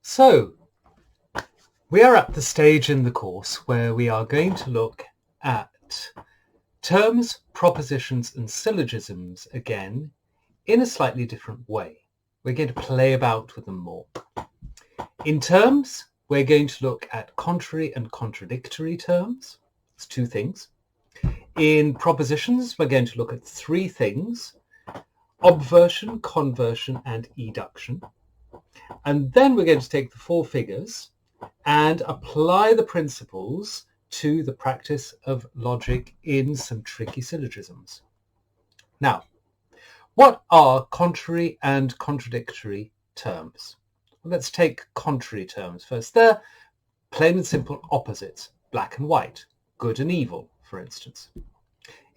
So, we are at the stage in the course where we are going to look at terms, propositions and syllogisms again in a slightly different way. We're going to play about with them more. In terms, we're going to look at contrary and contradictory terms. It's two things. In propositions, we're going to look at three things: obversion, conversion and eduction. And then we're going to take the four figures and apply the principles to the practice of logic in some tricky syllogisms. Now, what are contrary and contradictory terms? Well, let's take contrary terms first. They're plain and simple opposites, black and white, good and evil, for instance.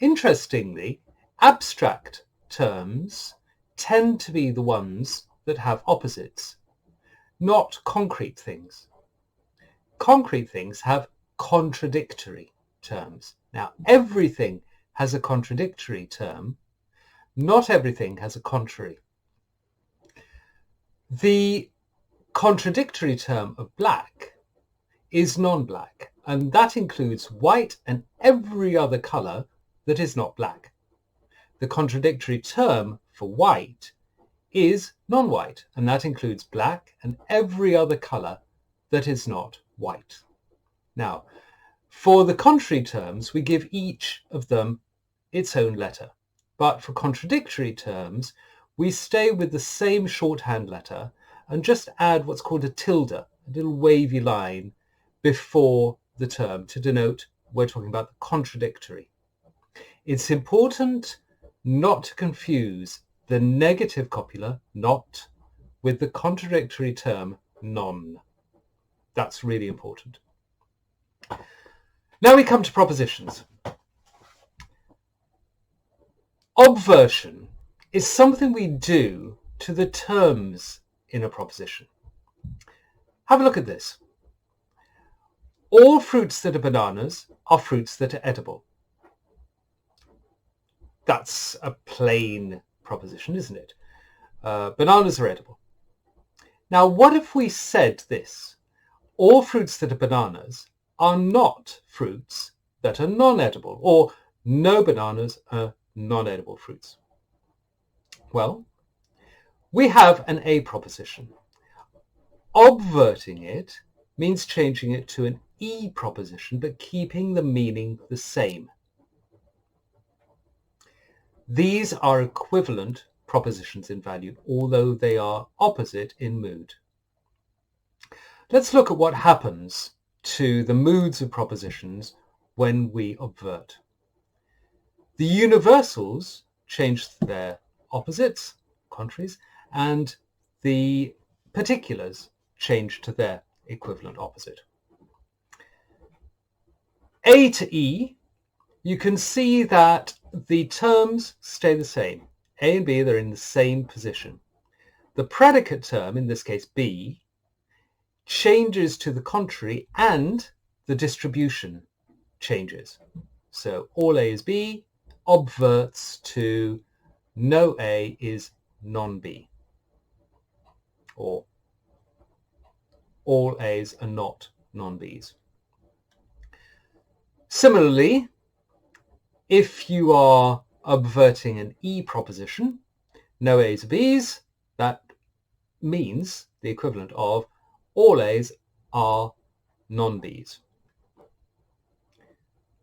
Interestingly, abstract terms tend to be the ones that have opposites, not concrete things. Concrete things have contradictory terms. Now, everything has a contradictory term. Not everything has a contrary. The contradictory term of black is non-black, and that includes white and every other colour that is not black. The contradictory term for white is non-white, and that includes black and every other colour that is not white. Now, for the contrary terms, we give each of them its own letter. But for contradictory terms, we stay with the same shorthand letter and just add what's called a tilde, a little wavy line before the term to denote we're talking about the contradictory. It's important not to confuse the negative copula, not, with the contradictory term, non. That's really important. Now we come to propositions. Obversion is something we do to the terms in a proposition. Have a look at this. All fruits that are bananas are fruits that are edible. That's a plain proposition, isn't it? Bananas are edible. Now, what if we said this? All fruits that are bananas are not fruits that are non-edible, or no bananas are non-edible fruits. Well, we have an A proposition. Obverting it means changing it to an E proposition, but keeping the meaning the same. These are equivalent propositions in value, although they are opposite in mood. Let's look at what happens to the moods of propositions when we obvert. The universals change their opposites, contraries, and the particulars change to their equivalent opposite. A to E, you can see that the terms stay the same. A and B, they're in the same position. The predicate term, in this case B, changes to the contrary and the distribution changes. So all A is B obverts to no A is non-B, or all A's are not non-B's. Similarly, if you are obverting an E proposition, no A's are B's, that means the equivalent of all A's are non-B's.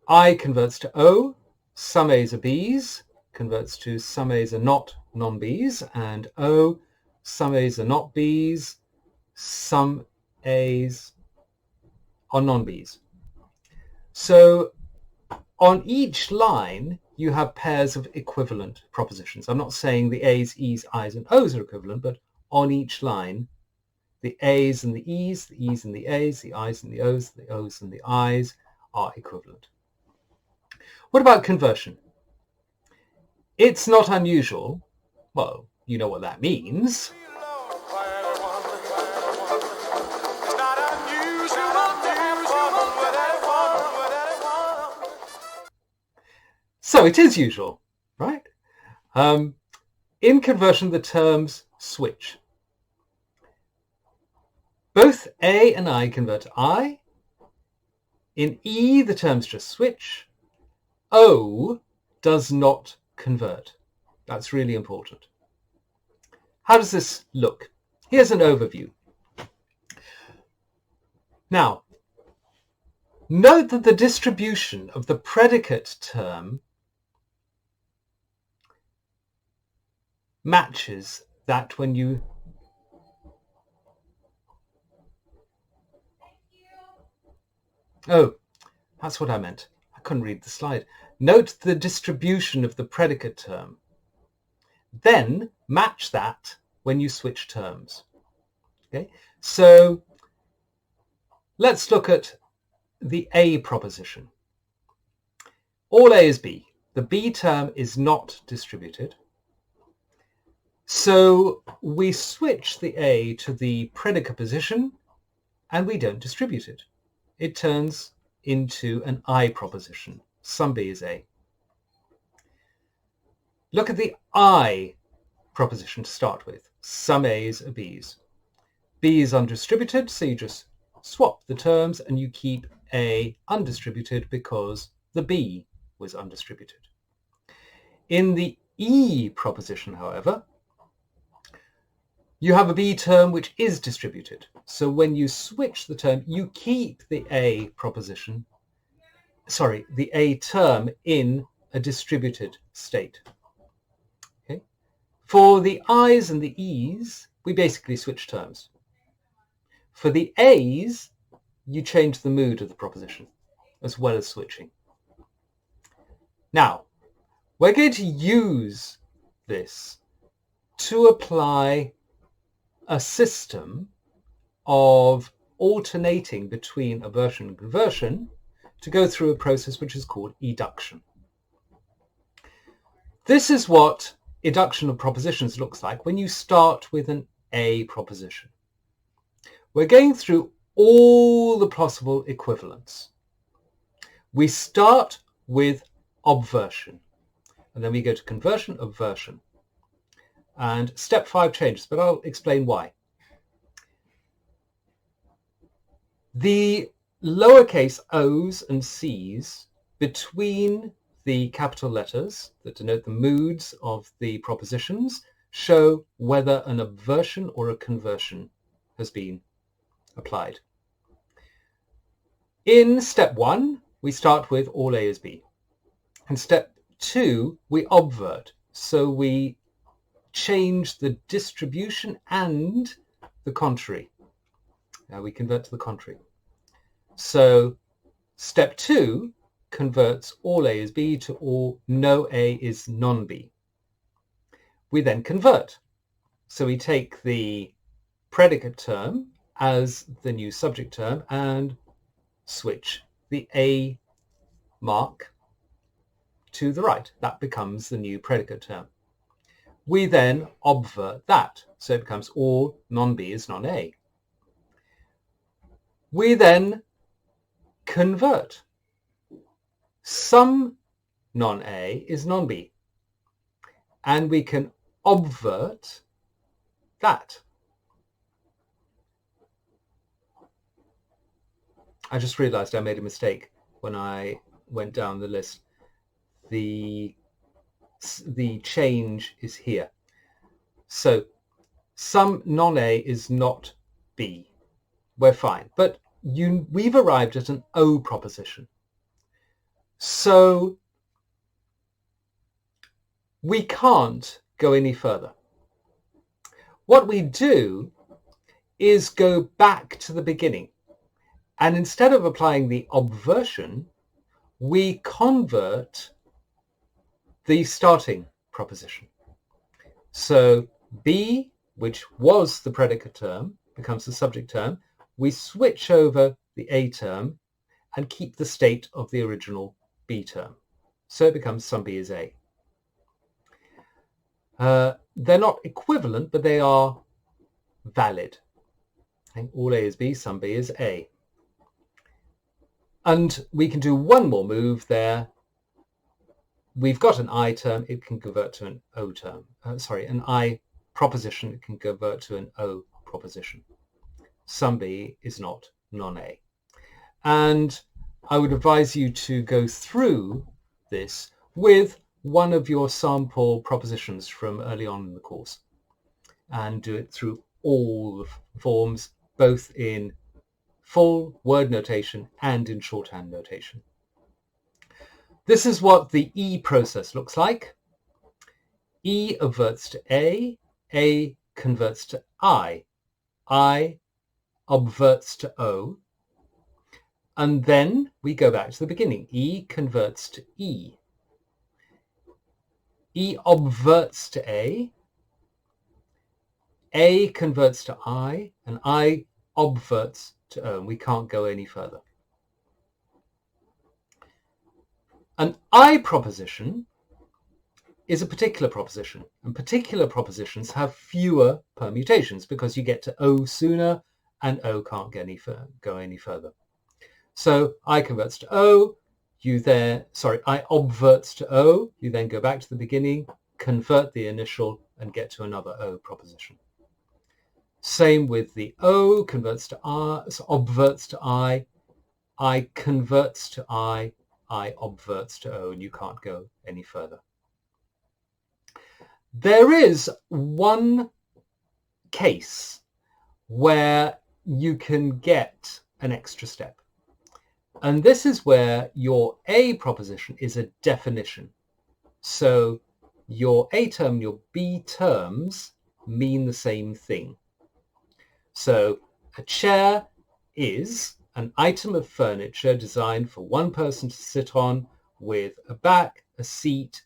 I converts to O, some A's are B's, converts to some A's are not non-B's, and O, some A's are not B's, some A's are non-B's. So on each line, you have pairs of equivalent propositions. I'm not saying the A's, E's, I's, and O's are equivalent, but on each line, the A's and the E's and the A's, the I's and the O's and the I's are equivalent. What about conversion? It's not unusual. Well, you know what that means. So it is usual, right? In conversion, the terms switch. Both A and I convert to I. In E, the terms just switch. O does not convert. That's really important. How does this look? Here's an overview. Now, note that the distribution of the predicate term matches that when you... Oh, that's what I meant. I couldn't read the slide. Note the distribution of the predicate term. Then match that when you switch terms. Okay, so let's look at the A proposition. All A is B. The B term is not distributed. So we switch the A to the predicate position and we don't distribute it. It turns into an I proposition. Some B is A. Look at the I proposition to start with. Some A's are B's. B is undistributed, so you just swap the terms and you keep A undistributed because the B was undistributed. In the E proposition, however, you have a B term which is distributed. So when you switch the term, you keep the A proposition, the A term in a distributed state. Okay? For the I's and the E's, we basically switch terms. For the A's, you change the mood of the proposition as well as switching. Now, we're going to use this to apply a system of alternating between obversion and conversion to go through a process which is called eduction. This is what eduction of propositions looks like when you start with an A proposition. We're going through all the possible equivalents. We start with obversion, and then we go to conversion, obversion. And step 5 changes, but I'll explain why. The lowercase o's and c's between the capital letters that denote the moods of the propositions show whether an obversion or a conversion has been applied. In step 1, we start with all A is B. In step 2, we obvert, so we change the distribution and the contrary. Now we convert to the contrary. So step 2 converts all A is B to all no A is non-B. We then convert. So we take the predicate term as the new subject term and switch the A mark to the right. That becomes the new predicate term. We then obvert that, so it becomes all non-B is non-A. We then convert. Some non-A is non-B, and we can obvert that. I just realized I made a mistake when I went down the list. The change is here. So some non-A is not B. We're fine. But we've arrived at an O proposition. So we can't go any further. What we do is go back to the beginning. And instead of applying the obversion, we convert the starting proposition. So B, which was the predicate term, becomes the subject term. We switch over the A term and keep the state of the original B term. So it becomes some B is A. They're not equivalent, but they are valid. Okay? All A is B, some B is A. And we can do one more move there. We've got an I term, it can convert to an O term. An I proposition, it can convert to an O proposition. some B is not non-A. And I would advise you to go through this with one of your sample propositions from early on in the course and do it through all the forms, both in full word notation and in shorthand notation. This is what the E process looks like. E adverts to A converts to I obverts to O, and then we go back to the beginning. E converts to E obverts to A converts to I, and I obverts to O, and we can't go any further. An I proposition is a particular proposition, and particular propositions have fewer permutations because you get to O sooner and O can't go any further. So I converts to O, I obverts to O, you then go back to the beginning, convert the initial and get to another O proposition. Same with the O converts to I, so obverts to I converts to I obverts to O, and you can't go any further. There is one case where you can get an extra step. And this is where your A proposition is a definition. So your A term and your B terms mean the same thing. So a chair is an item of furniture designed for one person to sit on with a back, a seat,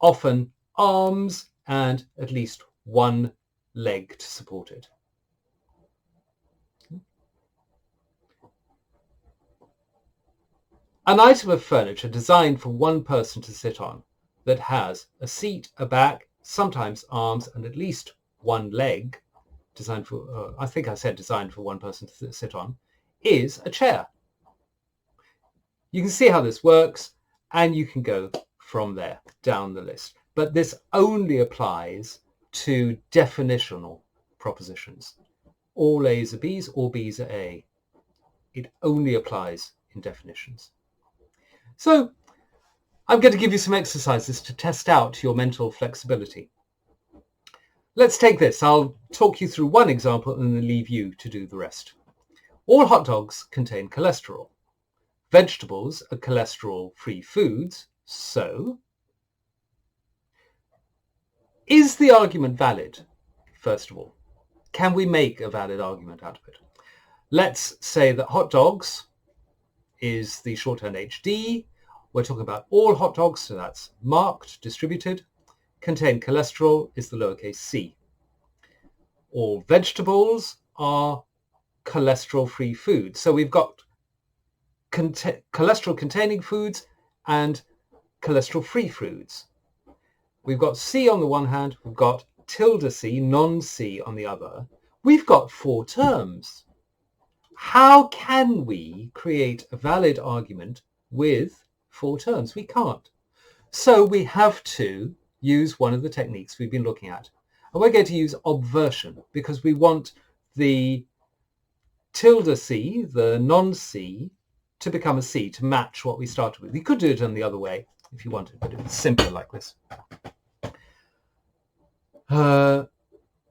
often arms, and at least one leg to support it. An item of furniture designed for one person to sit on that has a seat, a back, sometimes arms, and at least one leg, designed for, I think I said designed for one person to sit on, is a chair. You can see how this works, and you can go from there down the list. But this only applies to definitional propositions. All A's are B's, all B's are A. It only applies in definitions. So I'm going to give you some exercises to test out your mental flexibility. Let's take this. I'll talk you through one example and then leave you to do the rest. All hot dogs contain cholesterol. Vegetables are cholesterol-free foods, so is the argument valid? First of all, can we make a valid argument out of it? Let's say that hot dogs is the shorthand HD. We're talking about all hot dogs, so that's marked, distributed. Contain cholesterol is the lowercase c. All vegetables are cholesterol-free foods. So we've got cholesterol-containing foods and cholesterol-free foods. We've got C on the one hand, we've got tilde C, non-C on the other. We've got 4 terms. How can we create a valid argument with 4 terms? We can't. So we have to use one of the techniques we've been looking at. And we're going to use obversion because we want the tilde C, the non-C, to become a C, to match what we started with. You could do it in the other way if you wanted, but it's simpler like this.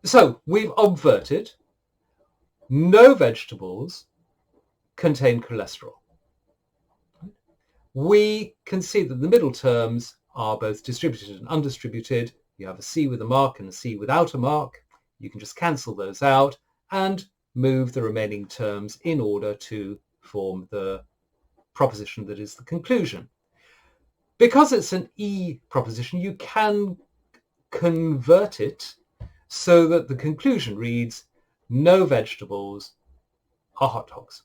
So we've obverted. No vegetables contain cholesterol. We can see that the middle terms are both distributed and undistributed. You have a C with a mark and a C without a mark. You can just cancel those out and move the remaining terms in order to form the proposition that is the conclusion. Because it's an E proposition, you can convert it so that the conclusion reads, no vegetables are hot dogs.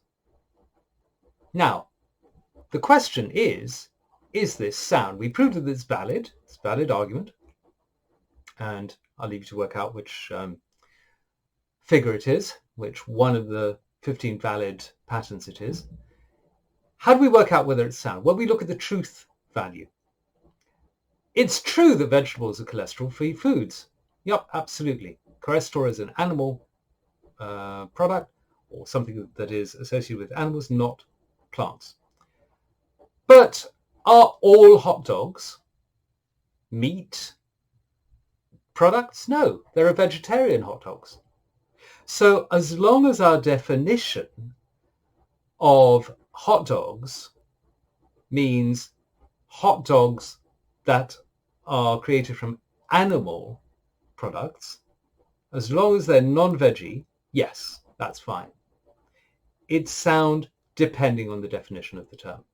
Now, the question is this sound? We proved that it's valid. It's a valid argument. And I'll leave you to work out which figure it is, which one of the 15 valid patterns it is. How do we work out whether it's sound? Well, we look at the truth value. It's true that vegetables are cholesterol-free foods. Yep, absolutely. Cholesterol is an animal product, or something that is associated with animals, not plants. But are all hot dogs meat products? No, there are vegetarian hot dogs. So as long as our definition of hot dogs means hot dogs that are created from animal products, as long as they're non-veggie, yes, that's fine. It's sound depending on the definition of the term.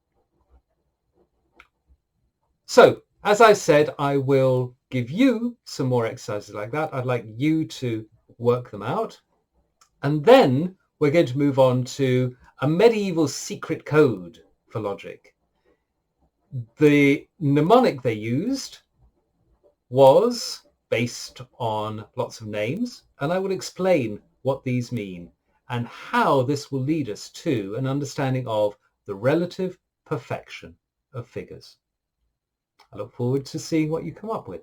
So, as I said, I will give you some more exercises like that. I'd like you to work them out. And then we're going to move on to a medieval secret code for logic. The mnemonic they used was based on lots of names, and I will explain what these mean and how this will lead us to an understanding of the relative perfection of figures. I look forward to seeing what you come up with.